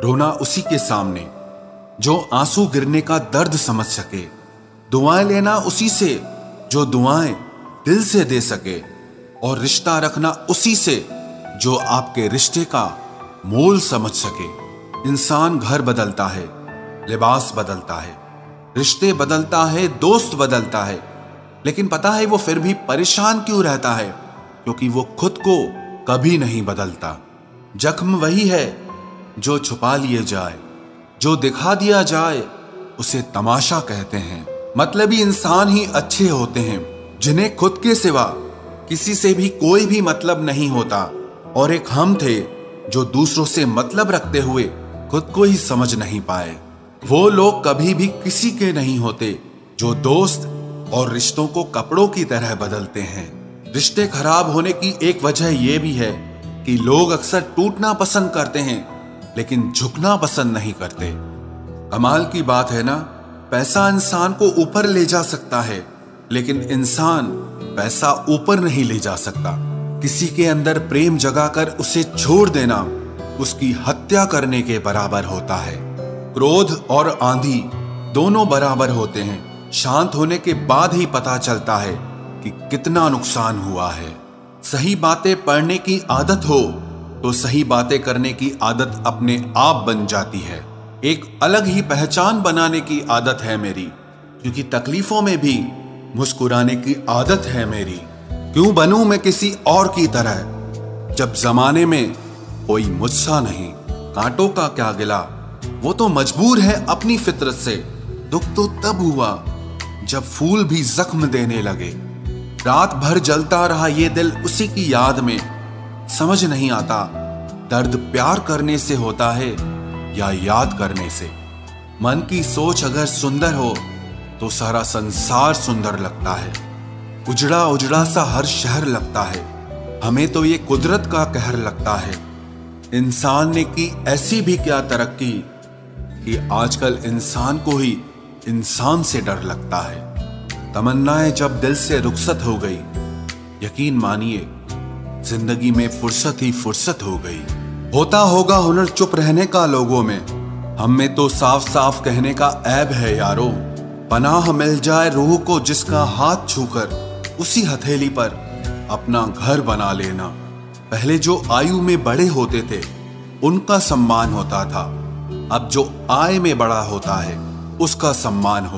रोना उसी के सामने जो आंसू गिरने का दर्द समझ सके, दुआएं लेना उसी से जो दुआएं दिल से दे सके, और रिश्ता रखना उसी से जो आपके रिश्ते का मोल समझ सके। इंसान घर बदलता है, लिबास बदलता है, रिश्ते बदलता है, दोस्त बदलता है, लेकिन पता है वो फिर भी परेशान क्यों रहता है? क्योंकि वो खुद को कभी नहीं बदलता। जख्म वही है जो छुपा लिए जाए, जो दिखा दिया जाए उसे तमाशा कहते हैं। मतलबी इंसान ही अच्छे होते हैं जिन्हें खुद के सिवा किसी से भी कोई भी मतलब नहीं होता, और एक हम थे जो दूसरों से मतलब रखते हुए खुद को ही समझ नहीं पाए। वो लोग कभी भी किसी के नहीं होते जो दोस्त और रिश्तों को कपड़ों की तरह बदलते हैं। रिश्ते खराब होने की एक वजह यह भी है कि लोग अक्सर टूटना पसंद करते हैं लेकिन झुकना पसंद नहीं करते। कमाल की बात है ना, पैसा इंसान को ऊपर ले जा सकता है लेकिन इंसान पैसा ऊपर नहीं ले जा सकता। किसी के अंदर प्रेम जगाकर उसे छोड़ देना उसकी हत्या करने के बराबर होता है। क्रोध और आंधी दोनों बराबर होते हैं। शांत होने के बाद ही पता चलता है कि कितना नुकसान हुआ है। सही बातें पढ़ने की आदत हो तो सही बातें करने की आदत अपने आप बन जाती है। एक अलग ही पहचान बनाने की आदत है मेरी, क्योंकि तकलीफों में भी मुस्कुराने की आदत है मेरी। क्यों बनूं मैं किसी और की तरह जब जमाने में कोई मुझसा नहीं। कांटों का क्या गिला, वो तो मजबूर है अपनी फितरत से। दुख तो तब हुआ जब फूल भी जख्म देने लगे। रात भर जलता रहा ये दिल उसी की याद में। समझ नहीं आता दर्द प्यार करने से होता है या याद करने से। मन की सोच अगर सुंदर हो तो सारा संसार सुंदर लगता है। उजड़ा उजड़ा सा हर शहर लगता है। हमें तो ये कुदरत का कहर लगता है। इंसान ने की ऐसी भी क्या तरक्की कि आजकल इंसान को ही इंसान से डर लगता है। तमन्नाएं जब दिल से रुखसत हो गई, यकीन मानिए जिंदगी में फुर्सत ही फुर्सत हो गई। होता होगा हुनर चुप रहने का लोगों में, हम में तो साफ साफ कहने का ऐब है यारो। पनाह मिल जाए रूह को जिसका हाथ छूकर उसी हथेली पर अपना घर बना लेना। पहले जो आयु में बड़े होते थे उनका सम्मान होता था, अब जो आय में बड़ा होता है उसका सम्मान हो